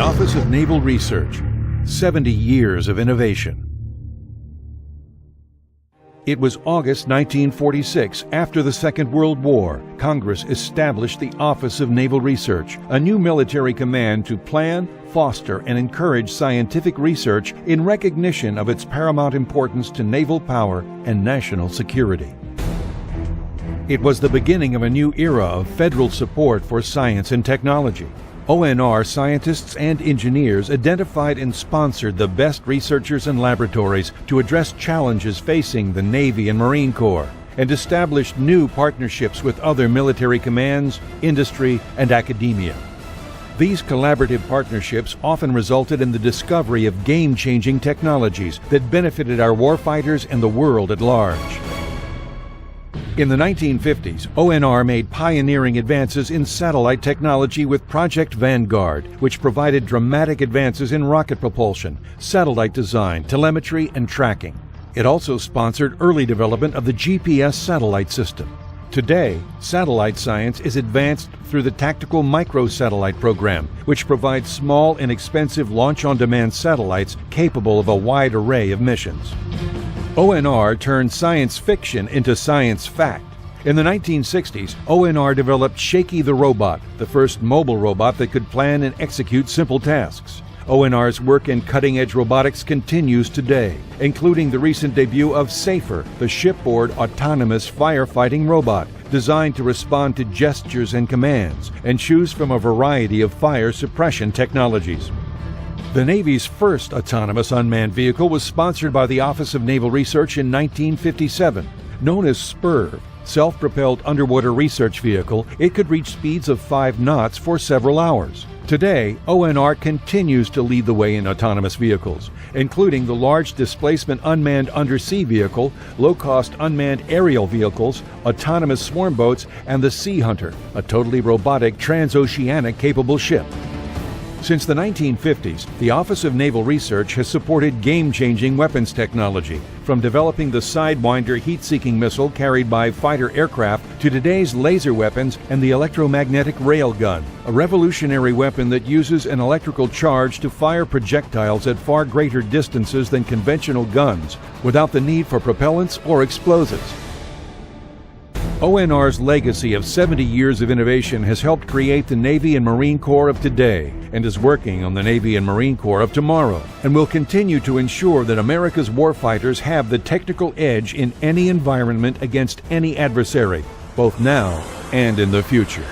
Office of Naval Research, 70 years of innovation. It was August 1946, after the Second World War, Congress established the Office of Naval Research, a new military command to plan, foster, and encourage scientific research in recognition of its paramount importance to naval power and national security. It was the beginning of a new era of federal support for science and technology. ONR scientists and engineers identified and sponsored the best researchers and laboratories to address challenges facing the Navy and Marine Corps, and established new partnerships with other military commands, industry, and academia. These collaborative partnerships often resulted in the discovery of game-changing technologies that benefited our warfighters and the world at large. In the 1950s, ONR made pioneering advances in satellite technology with Project Vanguard, which provided dramatic advances in rocket propulsion, satellite design, telemetry, and tracking. It also sponsored early development of the GPS satellite system. Today, satellite science is advanced through the Tactical Microsatellite Program, which provides small, inexpensive launch-on-demand satellites capable of a wide array of missions. ONR turned science fiction into science fact. In the 1960s, ONR developed Shaky the Robot, the first mobile robot that could plan and execute simple tasks. ONR's work in cutting-edge robotics continues today, including the recent debut of Safer, the shipboard autonomous firefighting robot, designed to respond to gestures and commands, and choose from a variety of fire suppression technologies. The Navy's first autonomous unmanned vehicle was sponsored by the Office of Naval Research in 1957. Known as SPIRV, Self-Propelled Underwater Research Vehicle, it could reach speeds of 5 knots for several hours. Today, ONR continues to lead the way in autonomous vehicles, including the Large Displacement Unmanned Undersea Vehicle, low-cost unmanned aerial vehicles, autonomous swarm boats, and the Sea Hunter, a totally robotic transoceanic capable ship. Since the 1950s, the Office of Naval Research has supported game-changing weapons technology, from developing the Sidewinder heat-seeking missile carried by fighter aircraft to today's laser weapons and the electromagnetic railgun, a revolutionary weapon that uses an electrical charge to fire projectiles at far greater distances than conventional guns, without the need for propellants or explosives. ONR's legacy of 70 years of innovation has helped create the Navy and Marine Corps of today, and is working on the Navy and Marine Corps of tomorrow, and will continue to ensure that America's warfighters have the technical edge in any environment against any adversary, both now and in the future.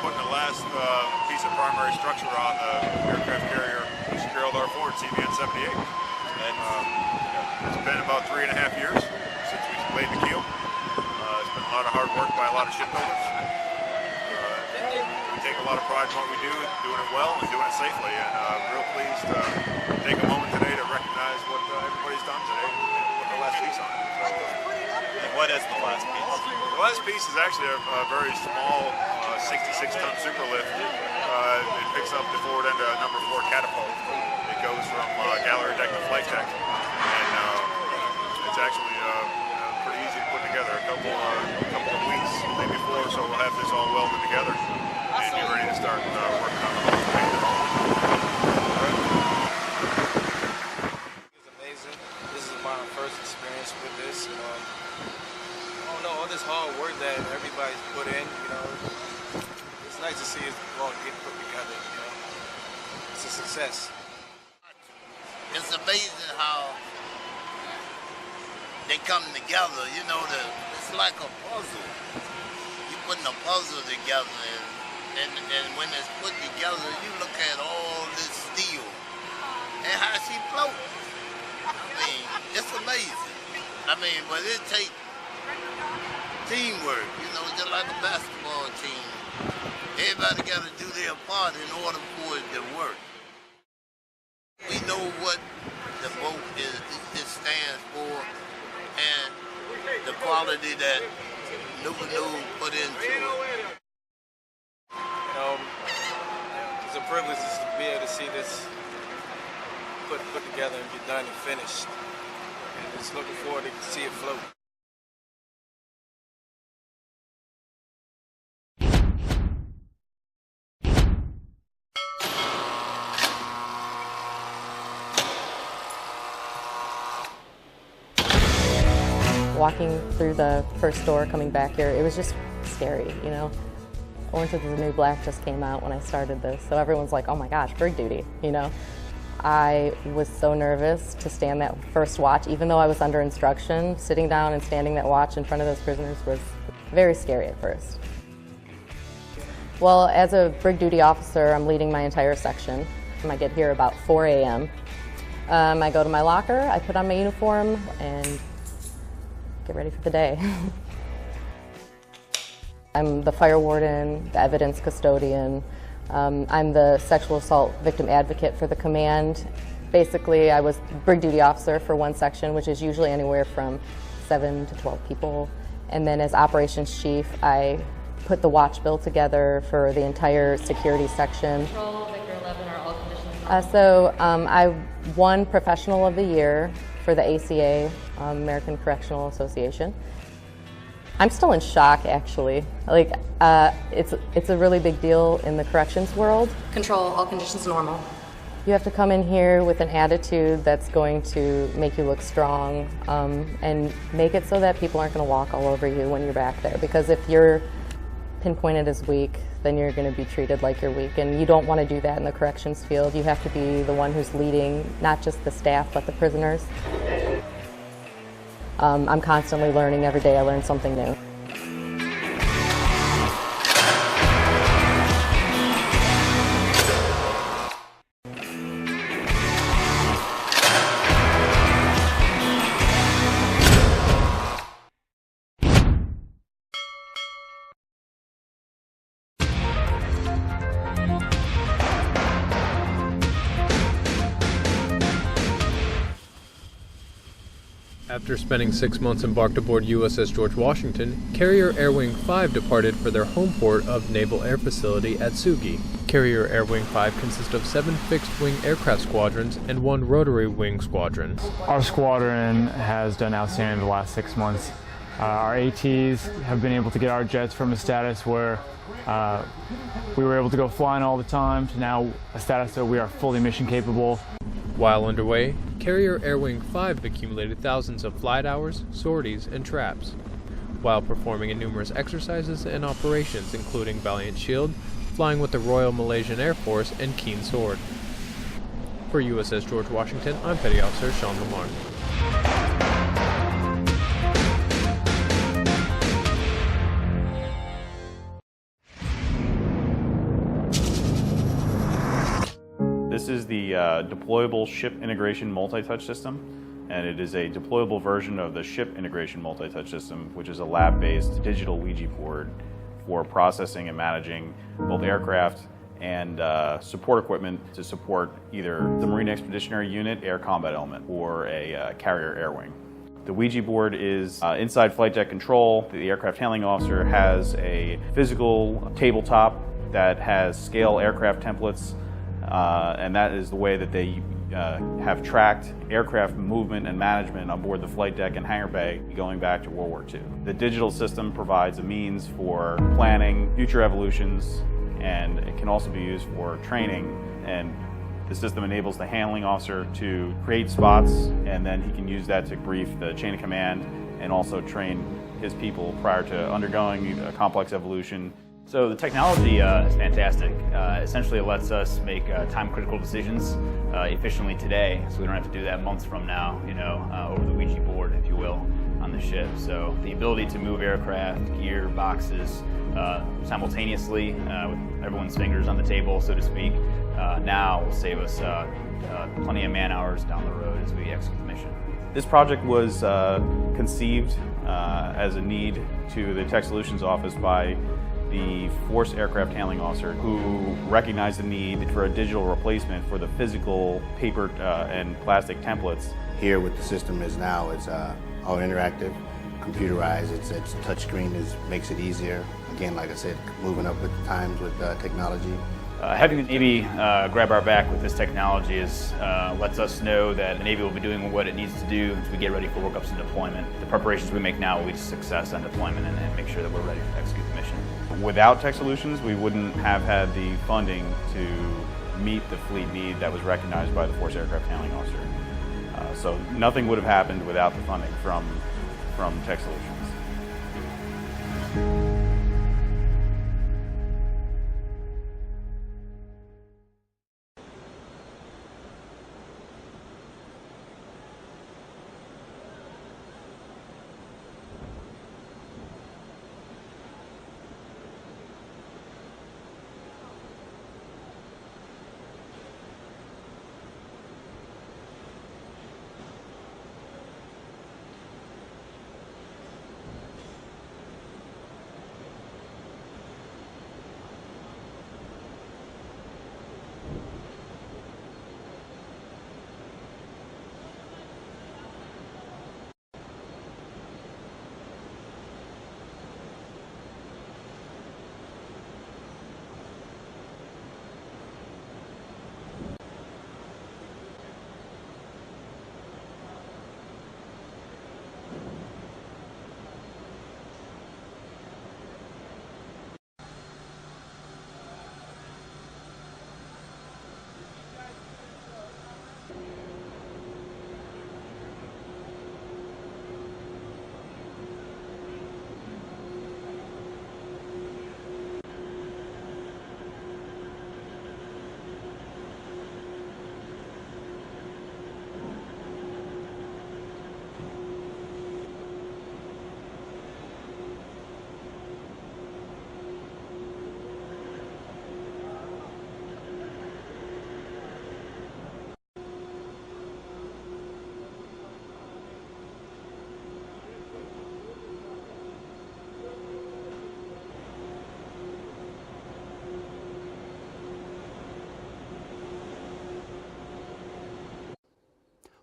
putting the last piece of primary structure on the aircraft carrier Gerald R. Ford CVN 78. And it's been about 3.5 years since we laid the keel. It's been a lot of hard work by a lot of shipbuilders. We take a lot of pride in what we do, doing it well and doing it safely. And real pleased to take a moment today to recognize what everybody's done today and put the last piece on it. And what is the last piece? The last piece is actually a very small 66-ton superlift. It picks up the forward end of number 4 catapult. It goes from gallery deck to flight deck, and it's actually pretty easy to put together. A couple of weeks, maybe 4 or so, we'll have this all welded together and be ready to start working on the whole thing. It's amazing. This is my first experience with this. I don't know, all this hard work that everybody's put in, it's nice to see it all get put together, It's a success. It's amazing how they come together, it's like a puzzle. You're putting a puzzle together, and when it's put together, you look at all this steel and how she floats. It's amazing. But it takes teamwork, just like a basketball team. Everybody got to do their part in order for it to work. We know what the boat it stands for and the quality that New put into it. It's a privilege just to be able to see this put together and get done and finished. And just looking forward to see it float. Walking through the first door coming back here, it was just scary, Orange is the New Black just came out when I started this, so everyone's like, oh my gosh, brig duty, I was so nervous to stand that first watch, even though I was under instruction. Sitting down and standing that watch in front of those prisoners was very scary at first. Well, as a brig duty officer, I'm leading my entire section. I get here about 4 a.m. I go to my locker, I put on my uniform, and get ready for the day. I'm the fire warden, the evidence custodian. I'm the sexual assault victim advocate for the command. Basically, I was brig duty officer for one section, which is usually anywhere from 7 to 12 people. And then as operations chief, I put the watch bill together for the entire security section. Control, Victor 11, are all conditions? I won Professional of the Year for the ACA, American Correctional Association. I'm still in shock, actually. It's a really big deal in the corrections world. Control, all conditions normal. You have to come in here with an attitude that's going to make you look strong and make it so that people aren't going to walk all over you when you're back there. Because if you're pinpointed as weak, then you're going to be treated like you're weak. And you don't want to do that in the corrections field. You have to be the one who's leading, not just the staff, but the prisoners. I'm constantly learning. Every day I learn something new. After spending 6 months embarked aboard USS George Washington, Carrier Air Wing 5 departed for their home port of Naval Air Facility at Sugi. Carrier Air Wing 5 consists of 7 fixed-wing aircraft squadrons and 1 rotary wing squadron. Our squadron has done outstanding the last 6 months. Our ATs have been able to get our jets from a status where we were able to go flying all the time to now a status that we are fully mission capable. While underway, Carrier Air Wing 5 accumulated thousands of flight hours, sorties, and traps, while performing in numerous exercises and operations including Valiant Shield, flying with the Royal Malaysian Air Force, and Keen Sword. For USS George Washington, I'm Petty Officer Sean Lamar. This is the deployable ship integration multi-touch system, and it is a deployable version of the ship integration multi-touch system, which is a lab-based digital Ouija board for processing and managing both aircraft and support equipment to support either the Marine Expeditionary Unit Air Combat Element or a carrier air wing. The Ouija board is inside flight deck control. The aircraft handling officer has a physical tabletop that has scale aircraft templates, and that is the way that they have tracked aircraft movement and management on board the flight deck and hangar bay going back to World War II. The digital system provides a means for planning future evolutions, and it can also be used for training, and the system enables the handling officer to create spots, and then he can use that to brief the chain of command and also train his people prior to undergoing a complex evolution. So the technology is fantastic. Essentially it lets us make time-critical decisions efficiently today, so we don't have to do that months from now, over the Ouija board, if you will, on the ship. So the ability to move aircraft, gear, boxes simultaneously with everyone's fingers on the table, so to speak, now will save us plenty of man hours down the road as we execute the mission. This project was conceived as a need to the Tech Solutions Office by the Force Aircraft Handling Officer, who recognized the need for a digital replacement for the physical paper and plastic templates. Here with the system is now, it's all interactive, computerized, it's touchscreen makes it easier. Again, like I said, moving up with the times with technology. Having the Navy grab our back with this technology lets us know that the Navy will be doing what it needs to do as we get ready for workups and deployment. The preparations we make now will lead to success on deployment and make sure that we're ready to execute the mission. Without Tech Solutions, we wouldn't have had the funding to meet the fleet need that was recognized by the Force Aircraft Handling Officer. So nothing would have happened without the funding from Tech Solutions.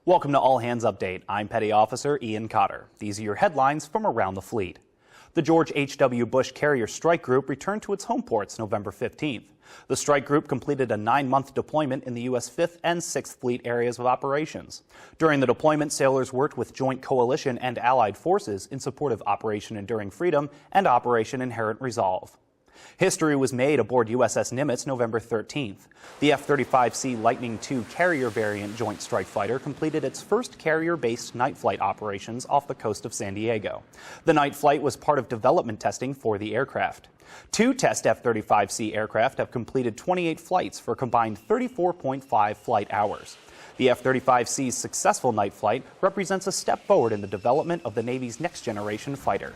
Welcome to All Hands Update. I'm Petty Officer Ian Cotter. These are your headlines from around the fleet. The George H.W. Bush Carrier Strike Group returned to its home ports November 15th. The strike group completed a 9-month deployment in the U.S. 5th and 6th Fleet areas of operations. During the deployment, sailors worked with joint coalition and allied forces in support of Operation Enduring Freedom and Operation Inherent Resolve. History was made aboard USS Nimitz November 13th. The F-35C Lightning II carrier variant joint strike fighter completed its first carrier-based night flight operations off the coast of San Diego. The night flight was part of development testing for the aircraft. 2 test F-35C aircraft have completed 28 flights for a combined 34.5 flight hours. The F-35C's successful night flight represents a step forward in the development of the Navy's next-generation fighter.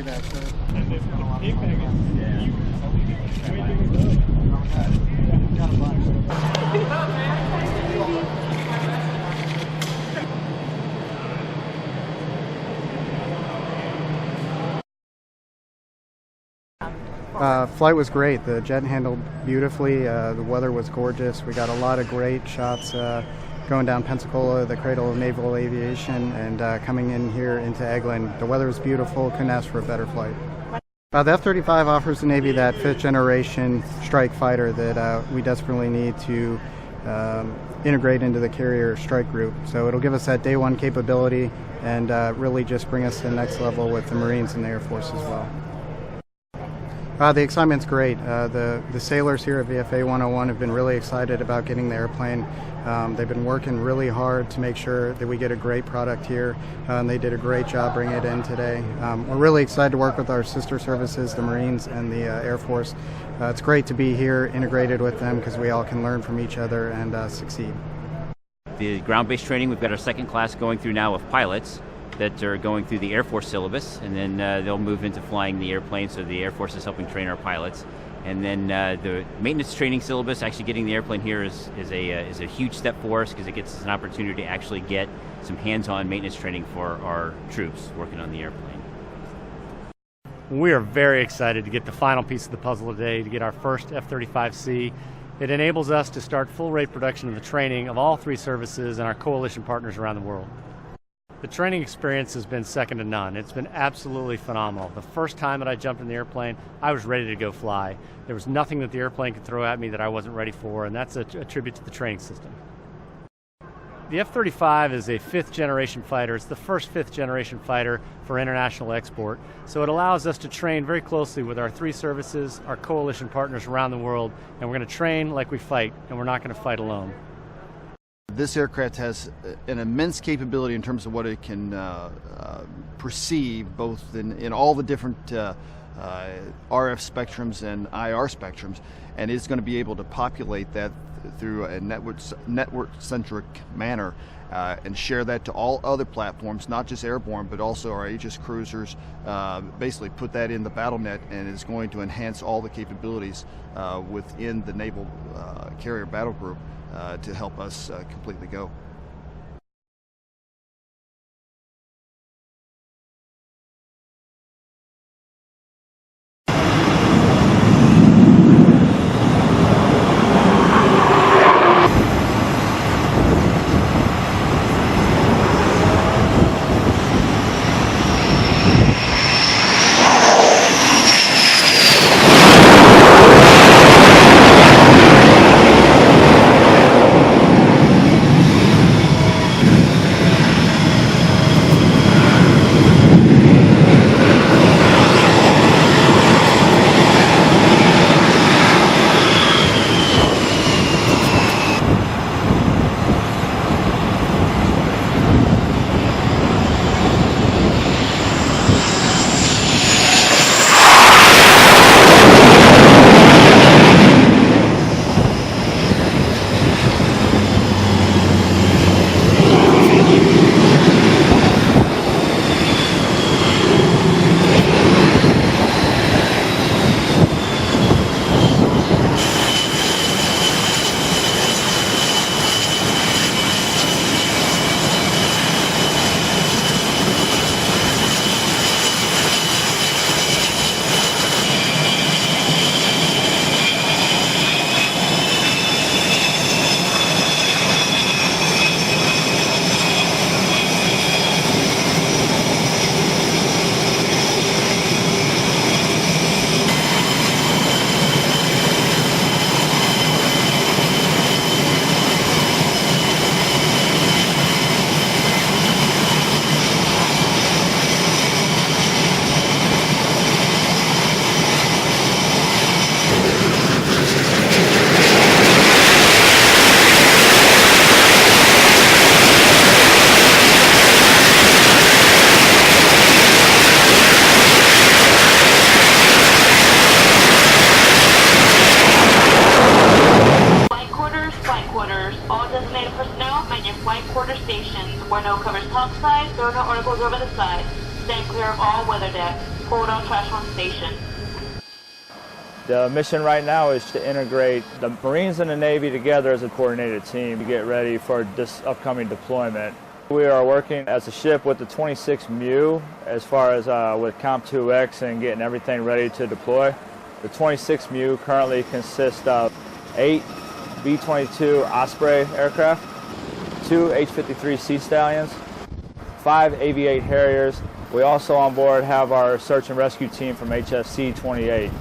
that, sir. Flight was great. The jet handled beautifully. The weather was gorgeous. We got a lot of great shots going down Pensacola, the cradle of naval aviation, and coming in here into Eglin. The weather was beautiful. Couldn't ask for a better flight. The F-35 offers the Navy that fifth-generation strike fighter that we desperately need to integrate into the carrier strike group. So it'll give us that day one capability and really just bring us to the next level with the Marines and the Air Force as well. The excitement's great. The sailors here at VFA 101 have been really excited about getting the airplane. They've been working really hard to make sure that we get a great product here, and they did a great job bringing it in today. We're really excited to work with our sister services, the Marines and the Air Force. It's great to be here integrated with them because we all can learn from each other and succeed. The ground-based training, we've got our second class going through now of pilots that are going through the Air Force syllabus, and then they'll move into flying the airplane, so the Air Force is helping train our pilots. And then the maintenance training syllabus, actually getting the airplane here is a huge step for us because it gets us an opportunity to actually get some hands-on maintenance training for our troops working on the airplane. We are very excited to get the final piece of the puzzle today, to get our first F-35C. It enables us to start full-rate production of the training of all three services and our coalition partners around the world. The training experience has been second to none. It's been absolutely phenomenal. The first time that I jumped in the airplane, I was ready to go fly. There was nothing that the airplane could throw at me that I wasn't ready for, and that's a tribute to the training system. The F-35 is a fifth-generation fighter. It's the first fifth-generation fighter for international export, so it allows us to train very closely with our three services, our coalition partners around the world, and we're going to train like we fight, and we're not going to fight alone. This aircraft has an immense capability in terms of what it can perceive, both in all the different RF spectrums and IR spectrums, and it's going to be able to populate that through a network-centric manner and share that to all other platforms, not just airborne, but also our Aegis cruisers. Basically put that in the battle net, and it's going to enhance all the capabilities within the Naval Carrier Battle Group to help us complete the go. Flight quarter stations. Where no covers top side, there are no articles over the side. stand clear of all weather decks. Forward on trash on station. The mission right now is to integrate the Marines and the Navy together as a coordinated team to get ready for this upcoming deployment. We are working as a ship with the 26 MEU as far as with Comp 2X and getting everything ready to deploy. The 26 MEU currently consists of 8 B-22 Osprey aircraft, 2 H-53 Sea Stallions, 5 AV-8 Harriers. We also on board have our search and rescue team from HFC 28.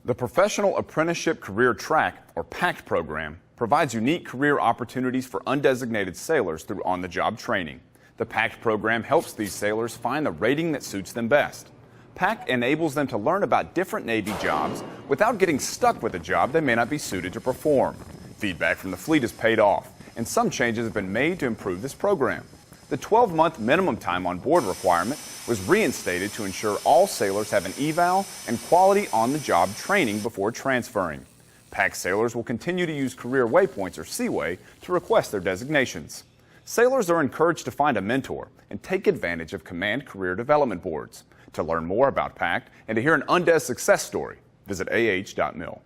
The Professional Apprenticeship Career Track, or PACT program, provides unique career opportunities for undesignated sailors through on-the-job training. The PACT program helps these sailors find the rating that suits them best. PACT enables them to learn about different Navy jobs without getting stuck with a job they may not be suited to perform. Feedback from the fleet has paid off, and some changes have been made to improve this program. The 12-month minimum time on board requirement was reinstated to ensure all sailors have an eval and quality on-the-job training before transferring. PACT sailors will continue to use Career Waypoints, or Seaway, to request their designations. Sailors are encouraged to find a mentor and take advantage of Command Career Development Boards. To learn more about PACT and to hear an UNDEZ success story, visit ah.mil.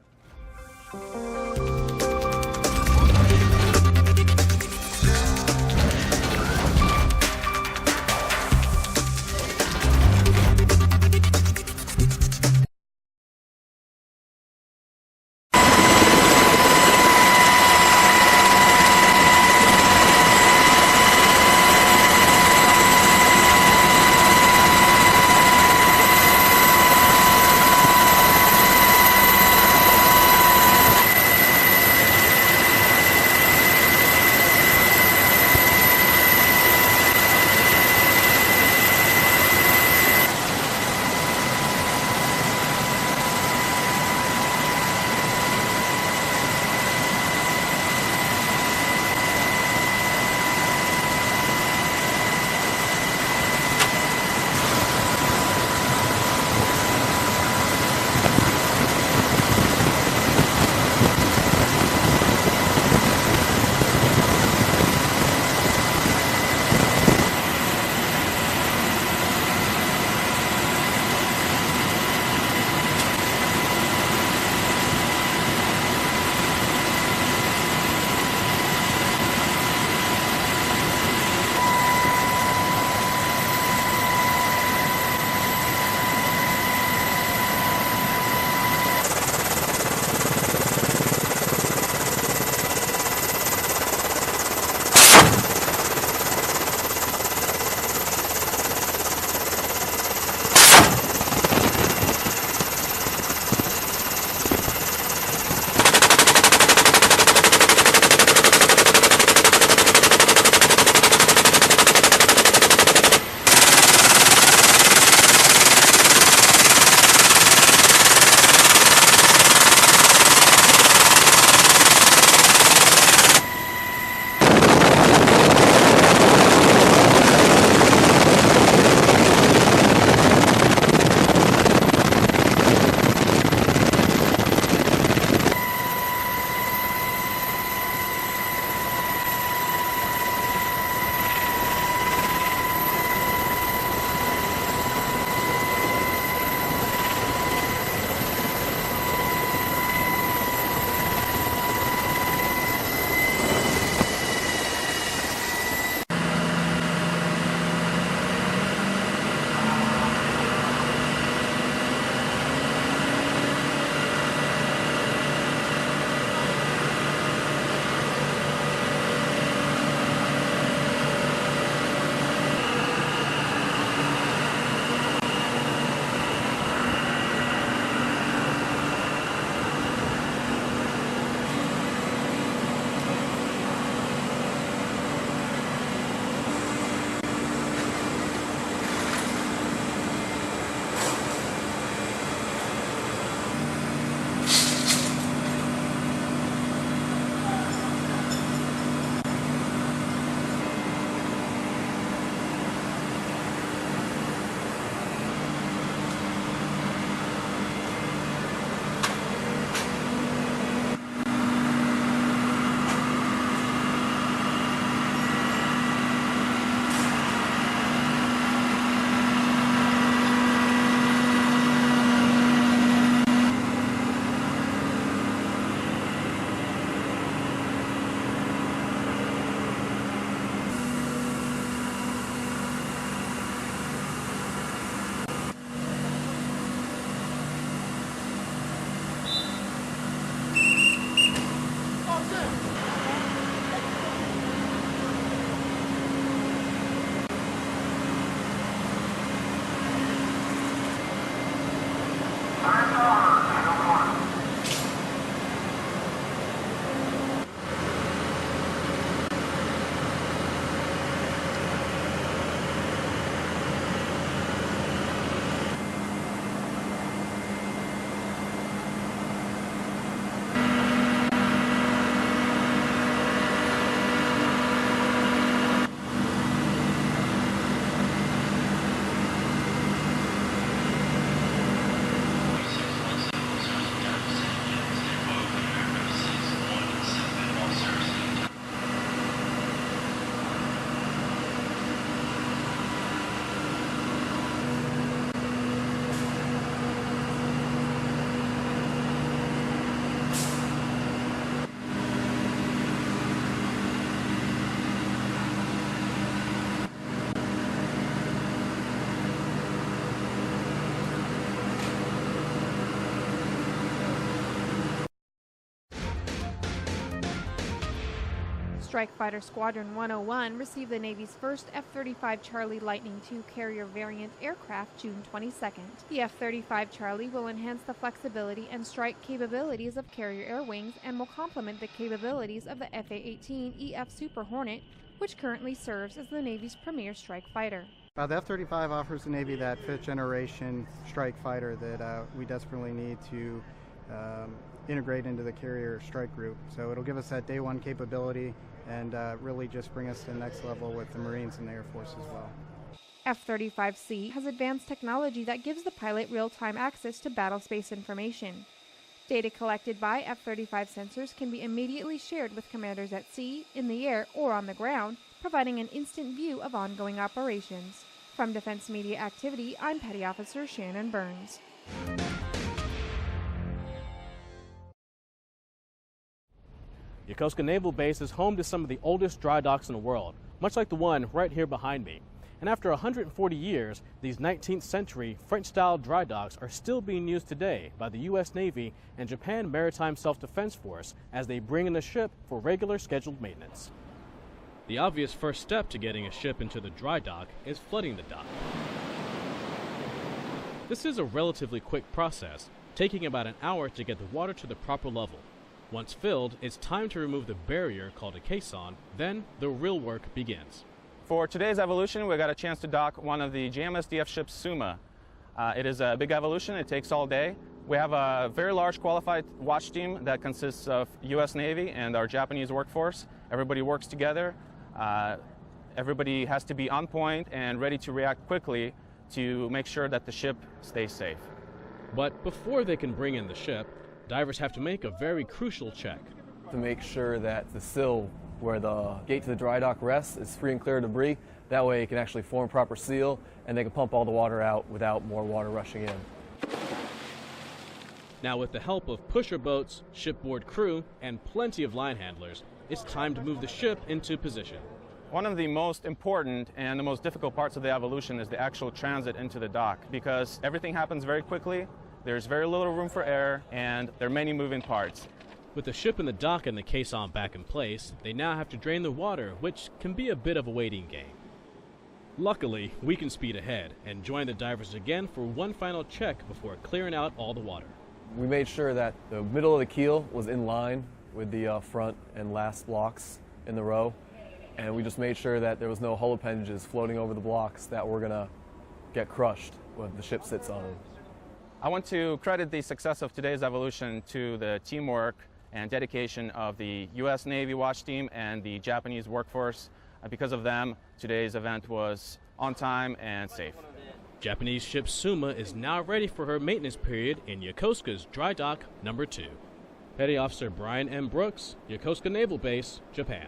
Strike Fighter Squadron 101 received the Navy's first F-35 Charlie Lightning II carrier variant aircraft June 22nd. The F-35 Charlie will enhance the flexibility and strike capabilities of carrier air wings and will complement the capabilities of the FA-18 EF Super Hornet, which currently serves as the Navy's premier strike fighter. The F-35 offers the Navy that fifth-generation strike fighter that we desperately need to integrate into the carrier strike group. So it'll give us that day one capability and really just bring us to the next level with the Marines and the Air Force as well. F-35C has advanced technology that gives the pilot real-time access to battlespace information. Data collected by F-35 sensors can be immediately shared with commanders at sea, in the air, or on the ground, providing an instant view of ongoing operations. From Defense Media Activity, I'm Petty Officer Shannon Burns. Yokosuka Naval Base is home to some of the oldest dry docks in the world, much like the one right here behind me. And after 140 years, these 19th century French-style dry docks are still being used today by the U.S. Navy and Japan Maritime Self-Defense Force as they bring in the ship for regular scheduled maintenance. The obvious first step to getting a ship into the dry dock is flooding the dock. This is a relatively quick process, taking about an hour to get the water to the proper level. Once filled, it's time to remove the barrier called a caisson, then the real work begins. For today's evolution, we got a chance to dock one of the JMSDF ships Suma. It is a big evolution, it takes all day. We have a very large qualified watch team that consists of U.S. Navy and our Japanese workforce. Everybody works together. Everybody has to be on point and ready to react quickly to make sure that the ship stays safe. But before they can bring in the ship, divers have to make a very crucial check. To make sure that the sill where the gate to the dry dock rests is free and clear of debris. That way it can actually form proper seal and they can pump all the water out without more water rushing in. Now with the help of pusher boats, shipboard crew, and plenty of line handlers, it's time to move the ship into position. One of the most important and the most difficult parts of the evolution is the actual transit into the dock, because everything happens very quickly, there's very little room for error, and there are many moving parts. With the ship in the dock and the caisson back in place, they now have to drain the water, which can be a bit of a waiting game. Luckily, we can speed ahead and join the divers again for one final check before clearing out all the water. We made sure that the middle of the keel was in line with the front and last blocks in the row, and we just made sure that there was no hull appendages floating over the blocks that were going to get crushed when the ship sits on them. I want to credit the success of today's evolution to the teamwork and dedication of the U.S. Navy watch team and the Japanese workforce. Because of them, today's event was on time and safe. Japanese ship Suma is now ready for her maintenance period in Yokosuka's dry dock number 2. Petty Officer Brian M. Brooks, Yokosuka Naval Base, Japan.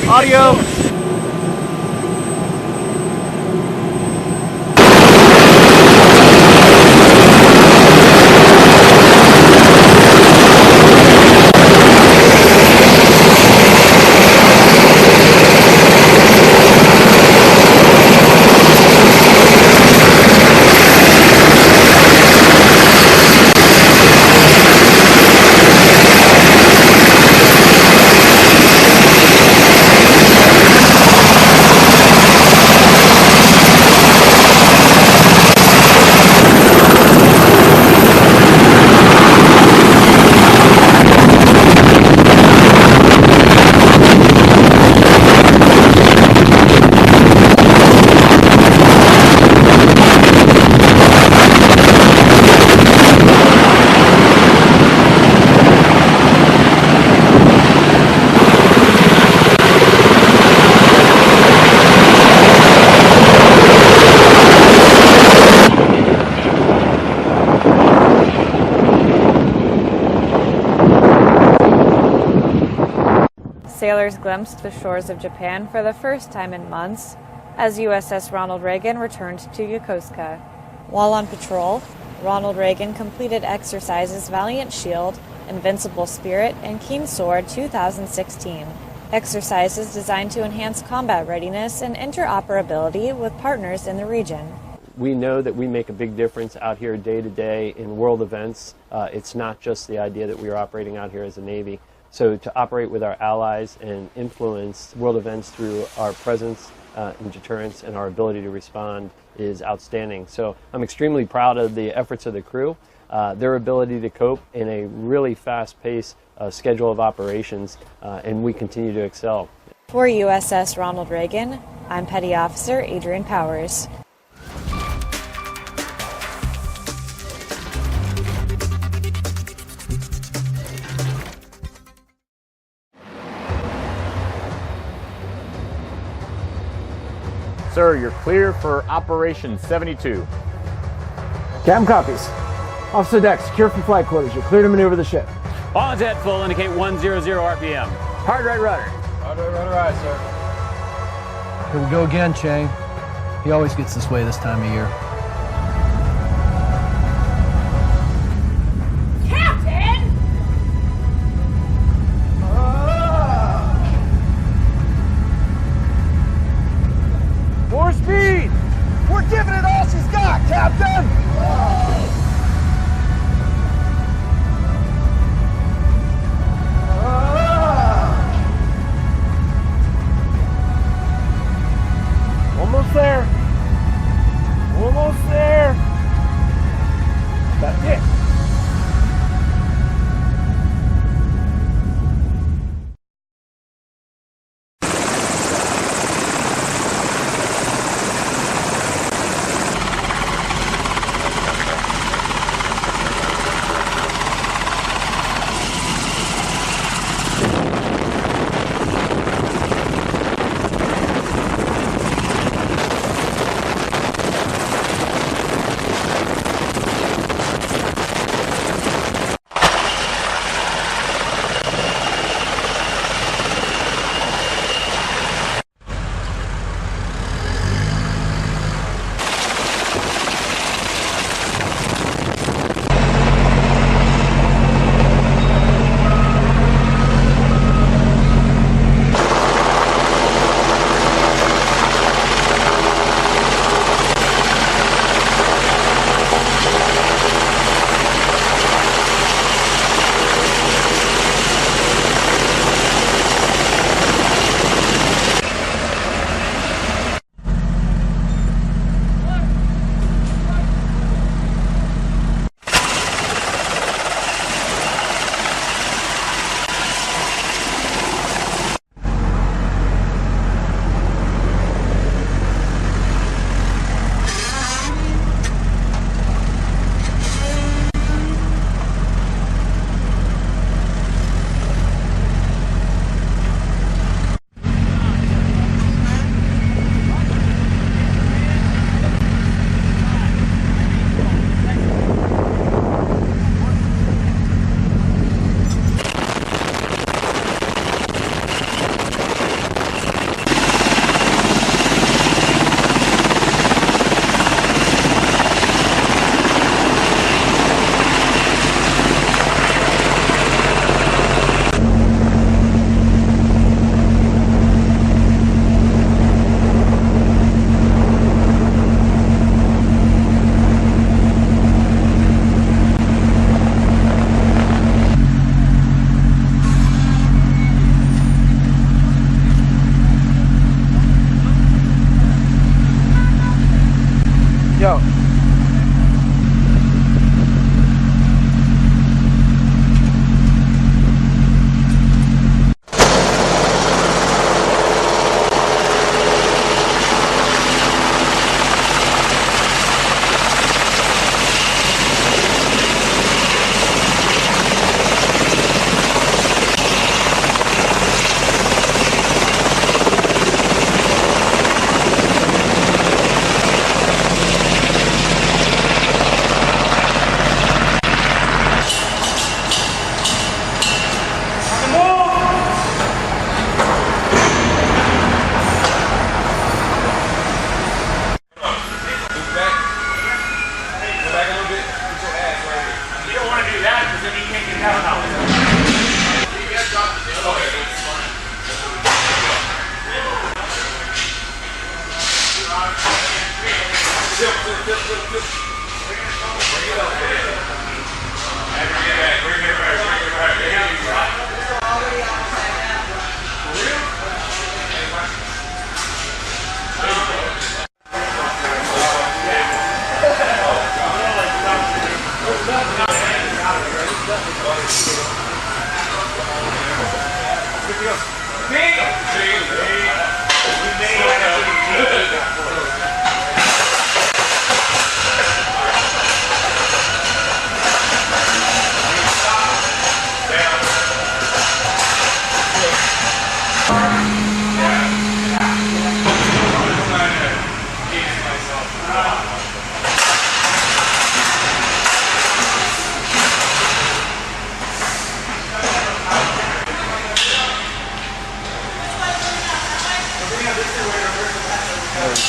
Audio. Sailors glimpsed the shores of Japan for the first time in months as USS Ronald Reagan returned to Yokosuka. While on patrol, Ronald Reagan completed exercises Valiant Shield, Invincible Spirit, and Keen Sword 2016. Exercises designed to enhance combat readiness and interoperability with partners in the region. We know that we make a big difference out here day to day in world events. It's not just the idea that we are operating out here as a Navy. So to operate with our allies and influence world events through our presence in deterrence and our ability to respond is outstanding. So I'm extremely proud of the efforts of the crew, their ability to cope in a really fast-paced schedule of operations, and we continue to excel. For USS Ronald Reagan, I'm Petty Officer Adrian Powers. Sir, you're clear for Operation 72. Captain copies. Officer deck, secure from flight quarters. You're clear to maneuver the ship. On jet full, indicate 100 RPM. Hard right rudder. Hard right rudder, aye, sir. Here we go again, Chang. He always gets this way this time of year. Captain! More speed! We're giving it all she's got, Captain! Almost there. Almost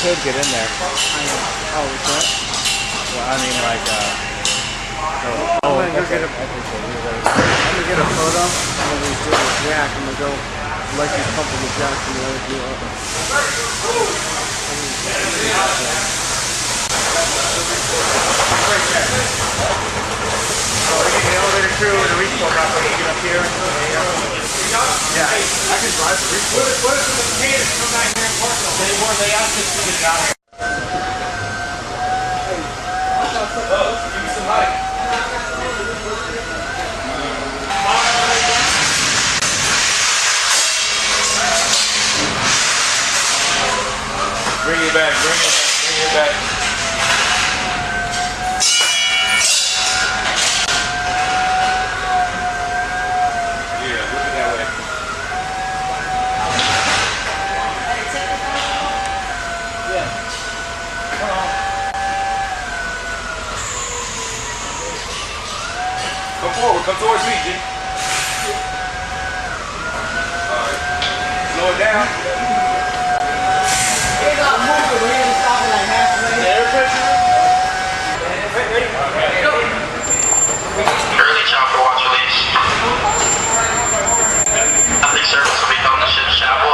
could get in there. Oh, we can't? Well, I mean, like, I'm gonna go get a photo, and then we do the jack, and we go like you pump the jack and let it do up. The elevator crew and the reach boat operator get up here. Yeah, I can drive the reach boat. What if the containers come back here and park them? They asked us to get out here. Give me some light. Bring it back, bring it back. Yeah, look at that way. Yeah. Come forward, come towards me, G. Alright. Slow it down. Early chopper watch release. Nothing service will be on the ship's chapel.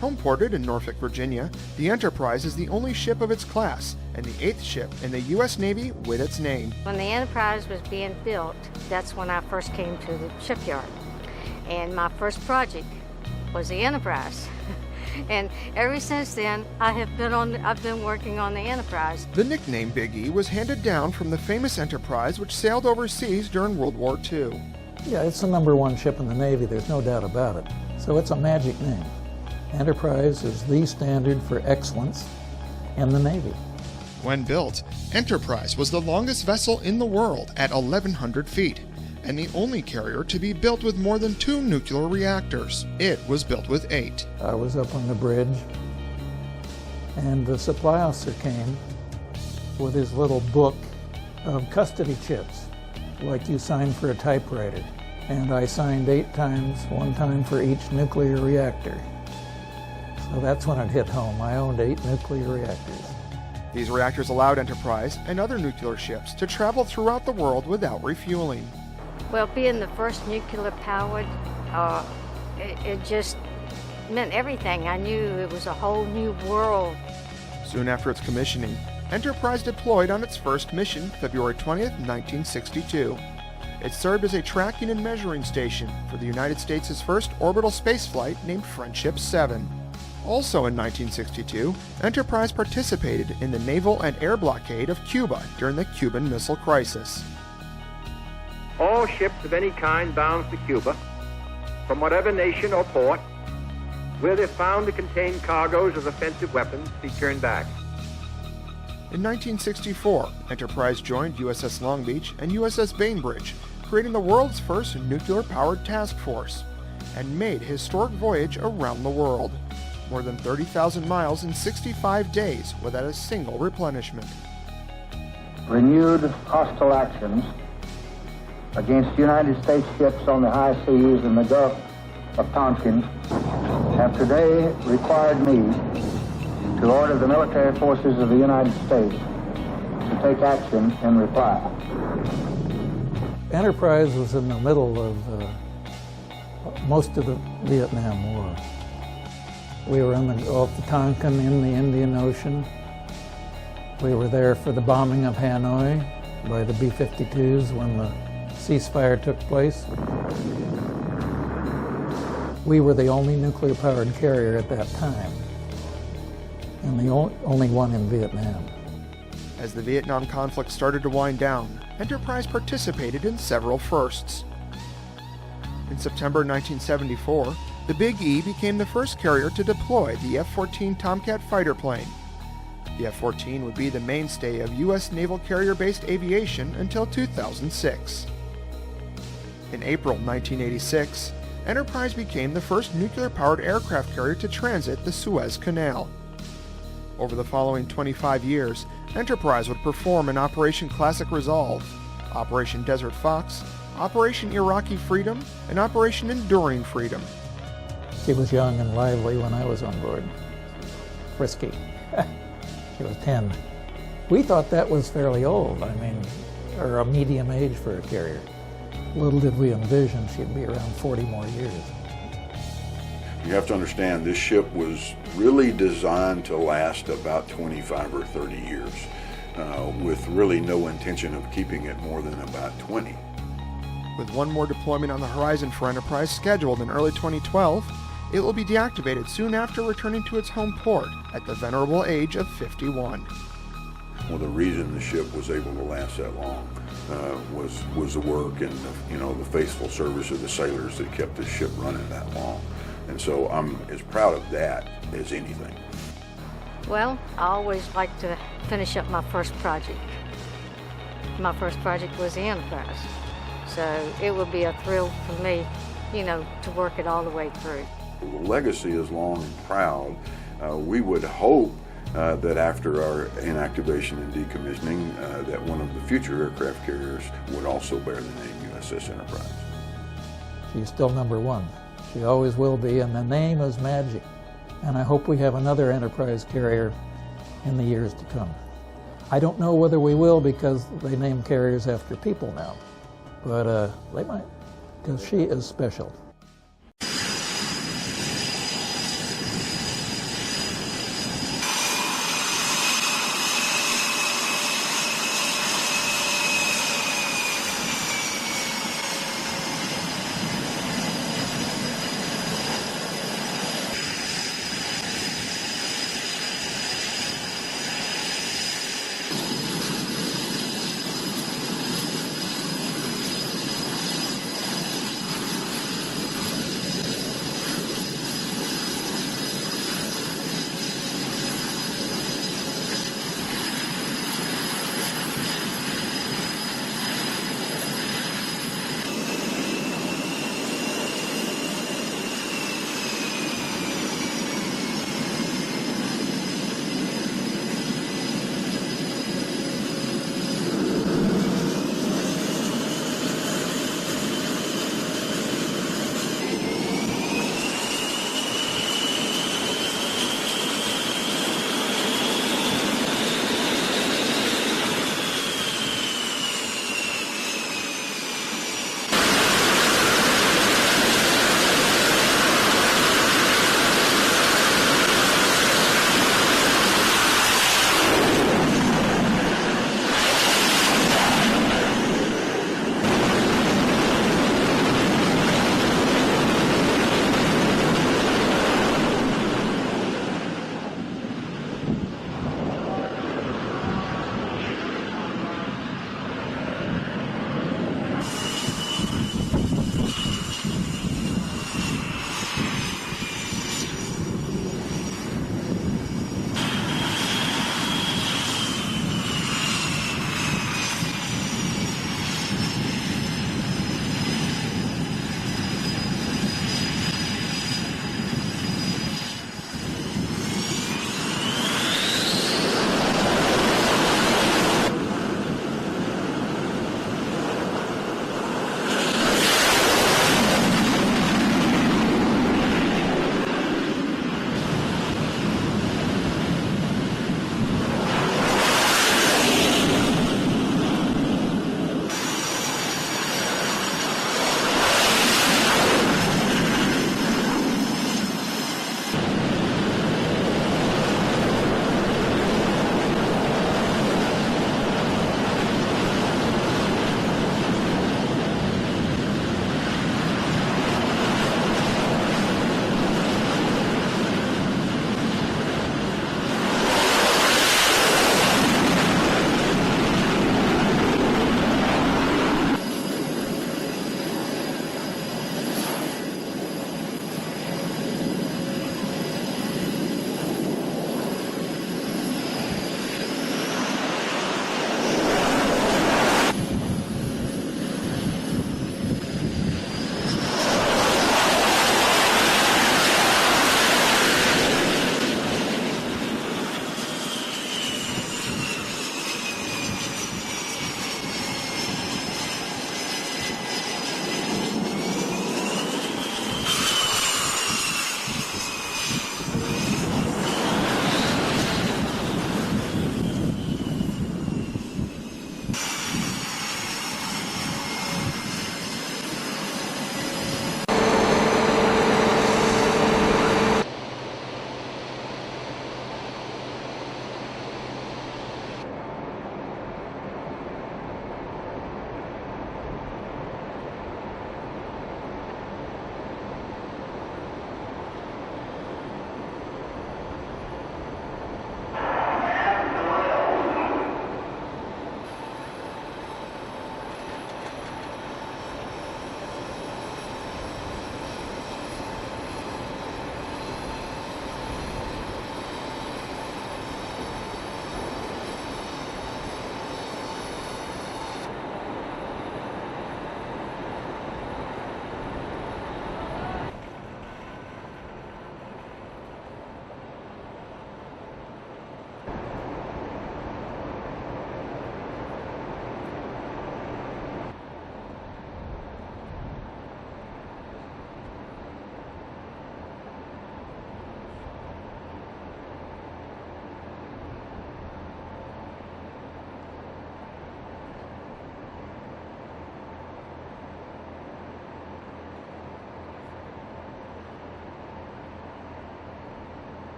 Homeported in Norfolk, Virginia, the Enterprise is the only ship of its class and the 8th ship in the U.S. Navy with its name. When the Enterprise was being built, that's when I first came to the shipyard. And my first project was the Enterprise. And ever since then, I've been working on the Enterprise. The nickname Big E was handed down from the famous Enterprise which sailed overseas during World War II. Yeah, it's the #1 ship in the Navy, there's no doubt about it. So it's a magic name. Enterprise is the standard for excellence in the Navy. When built, Enterprise was the longest vessel in the world at 1,100 feet, and the only carrier to be built with more than 2 nuclear reactors. It was built with 8. I was up on the bridge And the supply officer came with his little book of custody chips, like you sign for a typewriter. And I signed 8 times, 1 time for each nuclear reactor. So that's when it hit home. I owned 8 nuclear reactors. These reactors allowed Enterprise and other nuclear ships to travel throughout the world without refueling. Well, being the first nuclear powered, it just meant everything. I knew it was a whole new world. Soon after its commissioning, Enterprise deployed on its first mission, February 20th, 1962. It served as a tracking and measuring station for the United States' first orbital spaceflight named Friendship 7. Also in 1962, Enterprise participated in the naval and air blockade of Cuba during the Cuban Missile Crisis. All ships of any kind bound to Cuba, from whatever nation or port, where they're found to contain cargoes of offensive weapons, be turned back. In 1964, Enterprise joined USS Long Beach and USS Bainbridge, creating the world's first nuclear-powered task force, and made a historic voyage around the world. More than 30,000 miles in 65 days without a single replenishment. Renewed hostile actions against United States ships on the high seas in the Gulf of Tonkin have today required me to order the military forces of the United States to take action in reply. Enterprise was in the middle of most of the Vietnam War. We were in the Gulf of Tonkin, in the Indian Ocean. We were there for the bombing of Hanoi by the B-52s when the ceasefire took place. We were the only nuclear-powered carrier at that time, and the only one in Vietnam. As the Vietnam conflict started to wind down, Enterprise participated in several firsts. In September 1974, the Big E became the first carrier to deploy the F-14 Tomcat fighter plane. The F-14 would be the mainstay of U.S. naval carrier-based aviation until 2006. In April 1986, Enterprise became the first nuclear-powered aircraft carrier to transit the Suez Canal. Over the following 25 years, Enterprise would perform in Operation Classic Resolve, Operation Desert Fox, Operation Iraqi Freedom, and Operation Enduring Freedom. She was young and lively when I was on board. Frisky. She was 10. We thought that was fairly old, or a medium age for a carrier. Little did we envision she'd be around 40 more years. You have to understand, this ship was really designed to last about 25 or 30 years, with really no intention of keeping it more than about 20. With one more deployment on the horizon for Enterprise scheduled in early 2012, it will be deactivated soon after returning to its home port at the venerable age of 51. Well, the reason the ship was able to last that long was the work and the faithful service of the sailors that kept the ship running that long. And so I'm as proud of that as anything. Well, I always like to finish up my first project. My first project was the Enterprise. So it would be a thrill for me, to work it all the way through. The legacy is long and proud. We would hope that after our inactivation and decommissioning, that one of the future aircraft carriers would also bear the name USS Enterprise. She's still number one. She always will be, and the name is magic. And I hope we have another Enterprise carrier in the years to come. I don't know whether we will because they name carriers after people now, but they might, because she is special.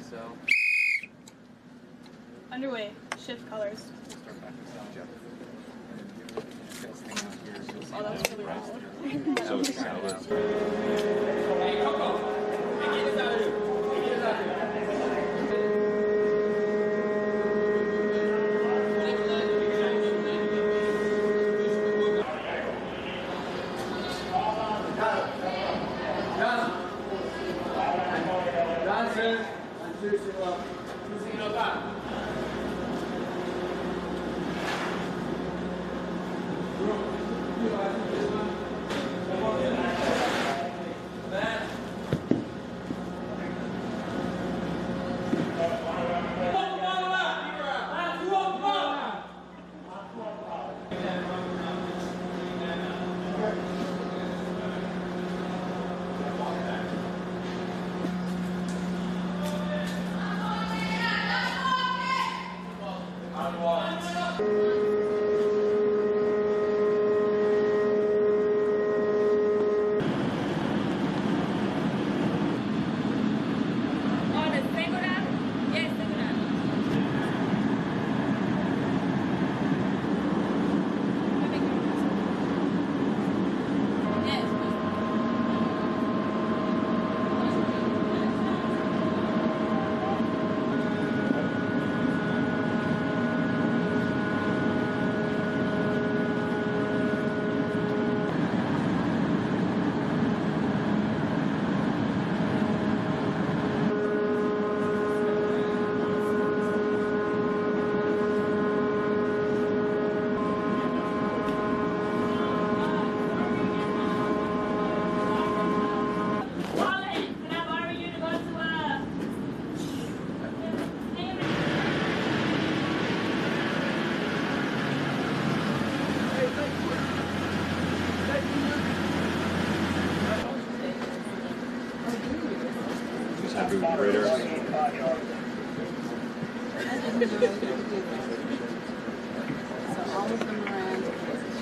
so. Underway. Shift colors. Oh, that was really loud. So it's kind of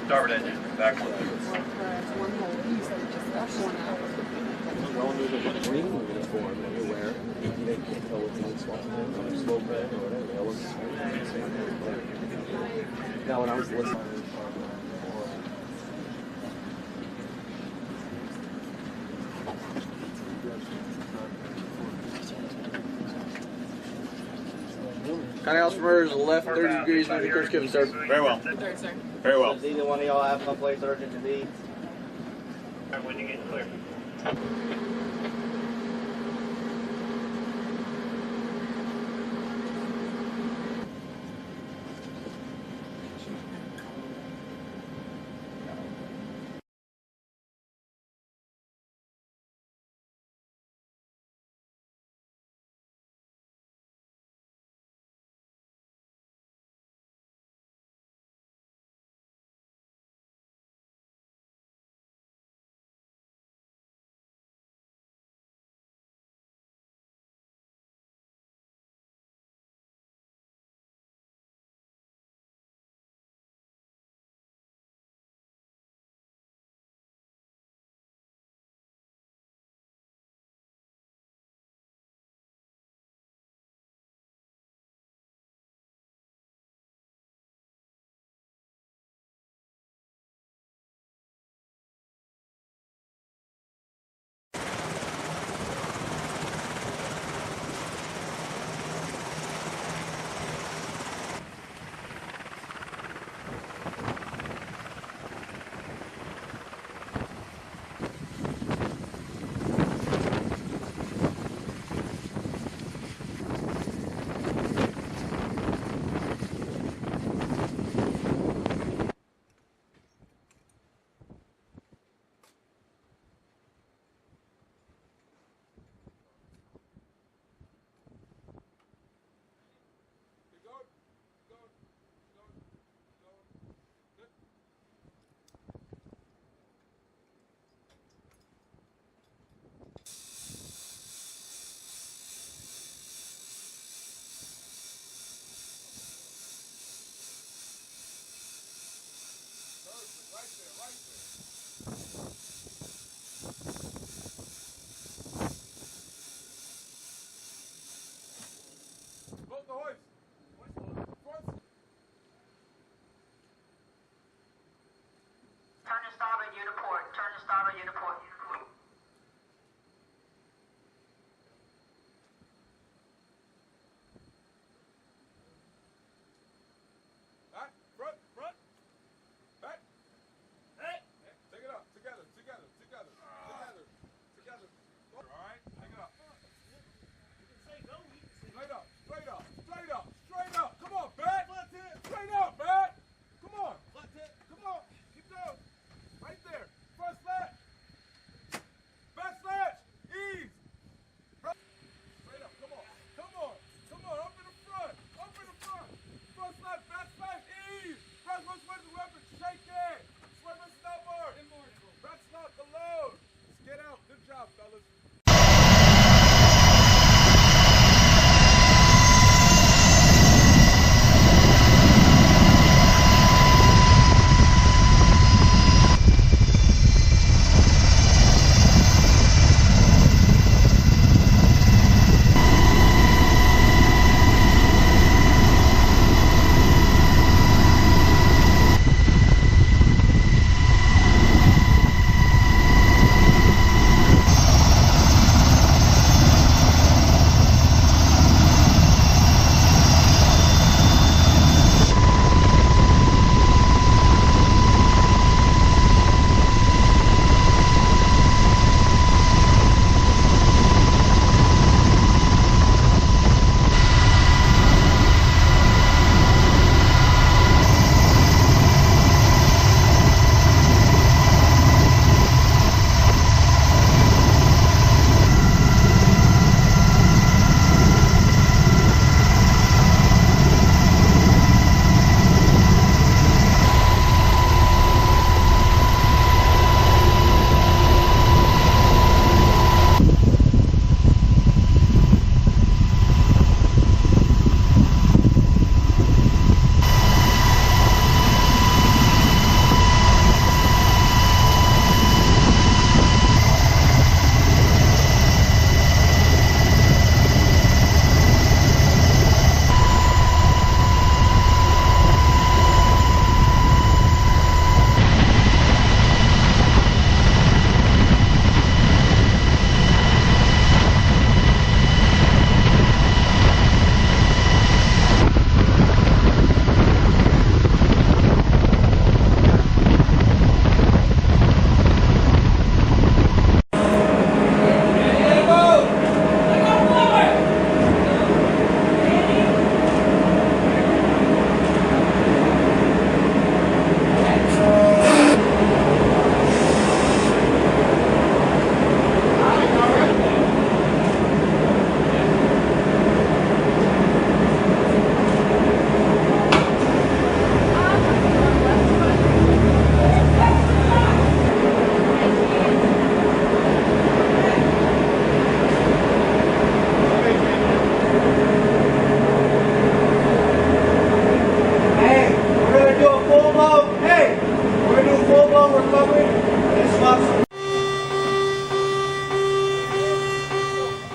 Starboard engine, back one. Going with a green uniform that you wear, they can't tell what's on Swaziland or slow bread or whatever. That looks now when I was listening. County altimeters left 30 degrees, moving course given, sir. Very well. Third, sir. Very well. Does either one of y'all have someplace urgent to be? When you get clear.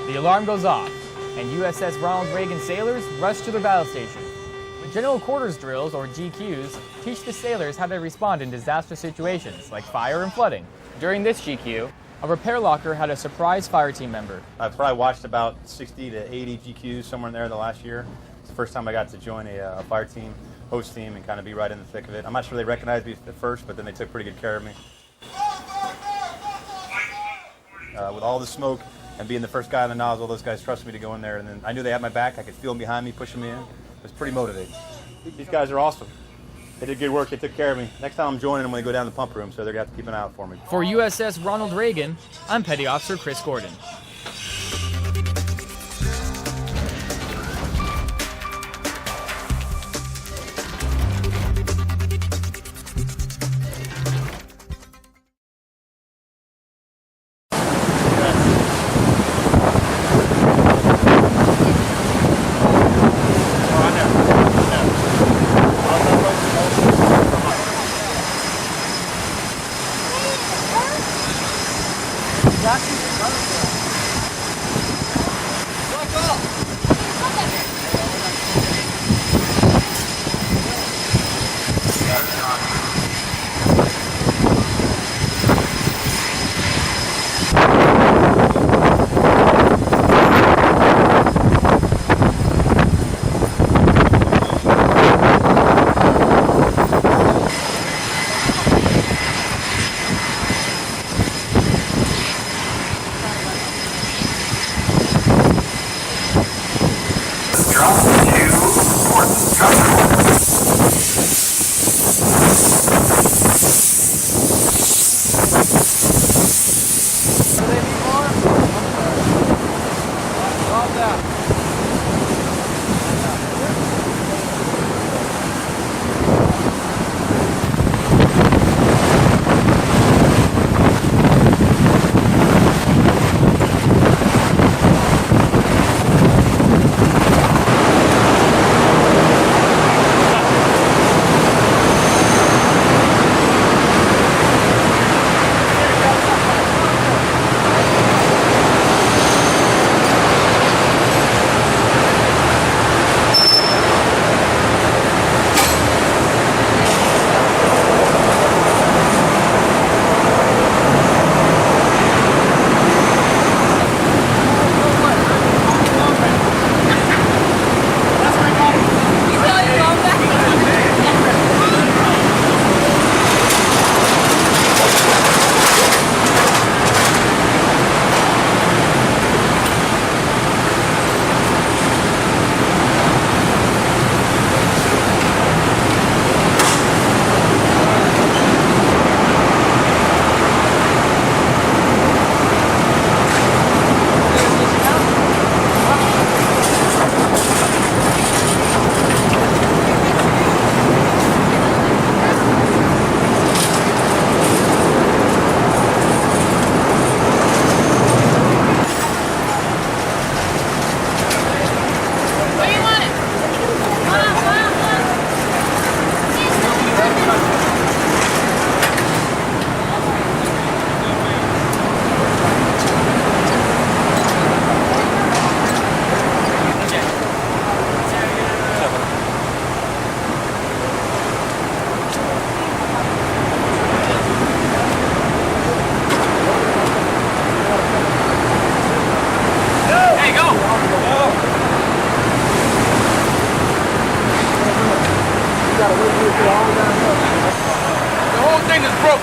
The alarm goes off, and USS Ronald Reagan sailors rush to their battle station. General Quarters Drills, or GQs, teach the sailors how to respond in disaster situations like fire and flooding. During this GQ, a repair locker had a surprise fire team member. I've probably watched about 60 to 80 GQs somewhere in there the last year. It's the first time I got to join a fire team, host team, and kind of be right in the thick of it. I'm not sure they recognized me at first, but then they took pretty good care of me. With all the smoke and being the first guy on the nozzle, those guys trusted me to go in there, and then I knew they had my back. I could feel them behind me, pushing me in. It was pretty motivating. These guys are awesome. They did good work. They took care of me. Next time I'm joining them when they go down to the pump room, so they're going to have to keep an eye out for me. For USS Ronald Reagan, I'm Petty Officer Chris Gordon.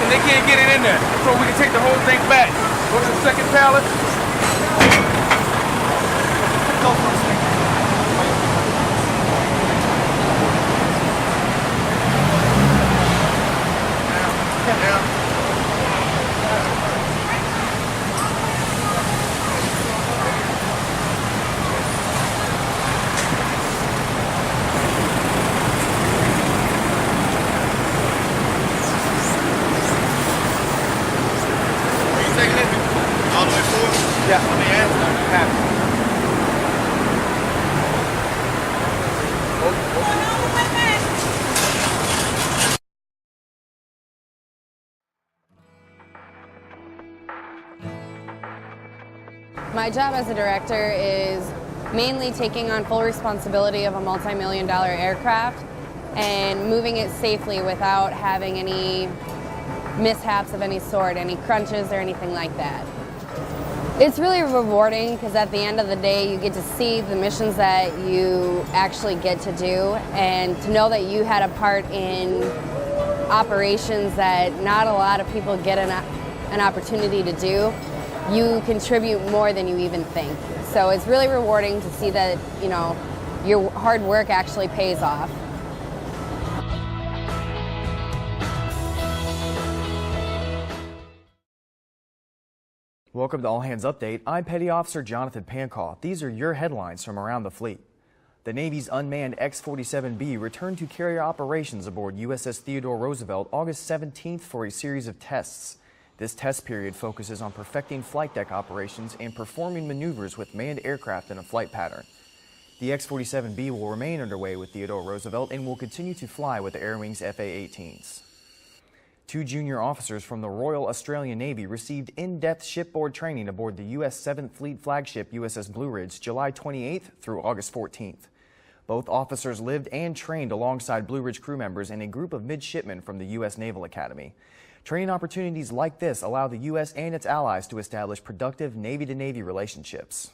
They can't get it in there, so we can take the whole thing back. Go to the second pallet. Go for a second. Down. Yeah, on the end, happy. My job as a director is mainly taking on full responsibility of a multi-million-dollar aircraft and moving it safely without having any mishaps of any sort, any crunches or anything like that. It's really rewarding because at the end of the day you get to see the missions that you actually get to do, and to know that you had a part in operations that not a lot of people get an opportunity to do. You contribute more than you even think. So it's really rewarding to see that, you know, your hard work actually pays off. Welcome to All Hands Update. I'm Petty Officer Jonathan Pancaw. These are your headlines from around the fleet. The Navy's unmanned X-47B returned to carrier operations aboard USS Theodore Roosevelt August 17th for a series of tests. This test period focuses on perfecting flight deck operations and performing maneuvers with manned aircraft in a flight pattern. The X-47B will remain underway with Theodore Roosevelt and will continue to fly with the Air Wing's FA-18s. 2 junior officers from the Royal Australian Navy received in-depth shipboard training aboard the U.S. 7th Fleet flagship USS Blue Ridge July 28th through August 14th. Both officers lived and trained alongside Blue Ridge crew members and a group of midshipmen from the U.S. Naval Academy. Training opportunities like this allow the U.S. and its allies to establish productive Navy-to-Navy relationships.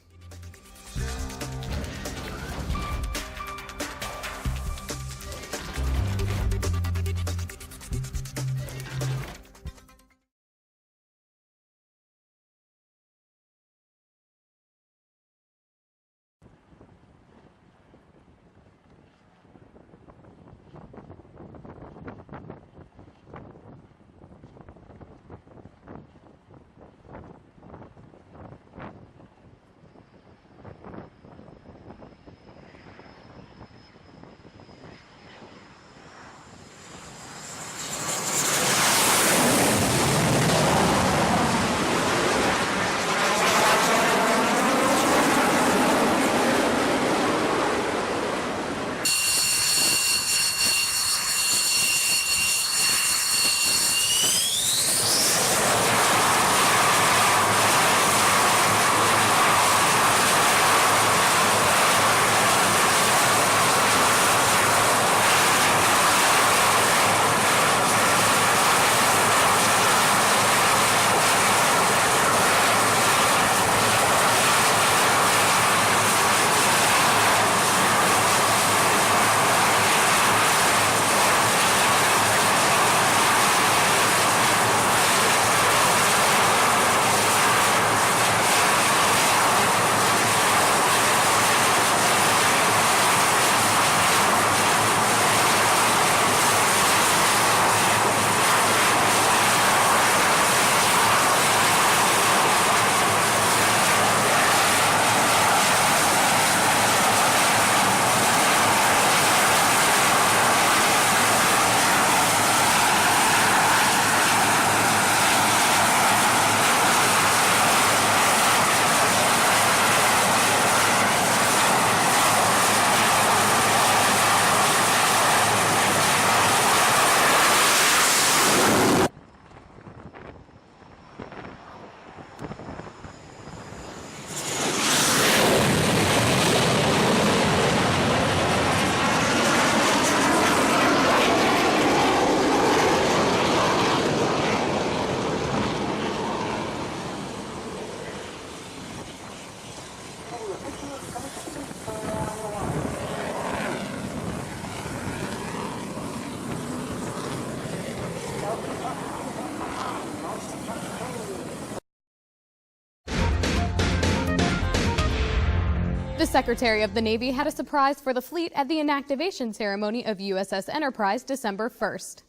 The Secretary of the Navy had a surprise for the fleet at the inactivation ceremony of USS Enterprise December 1st.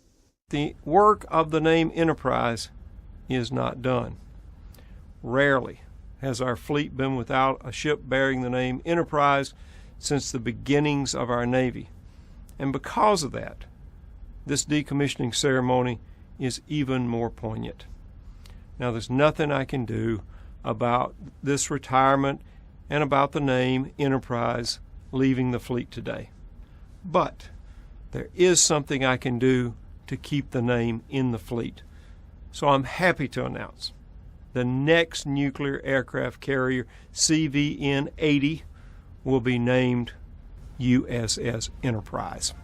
The work of the name Enterprise is not done. Rarely has our fleet been without a ship bearing the name Enterprise since the beginnings of our Navy. And because of that, this decommissioning ceremony is even more poignant. Now, there's nothing I can do about this retirement and about the name Enterprise leaving the fleet today. But there is something I can do to keep the name in the fleet. So I'm happy to announce the next nuclear aircraft carrier, CVN-80, will be named USS Enterprise.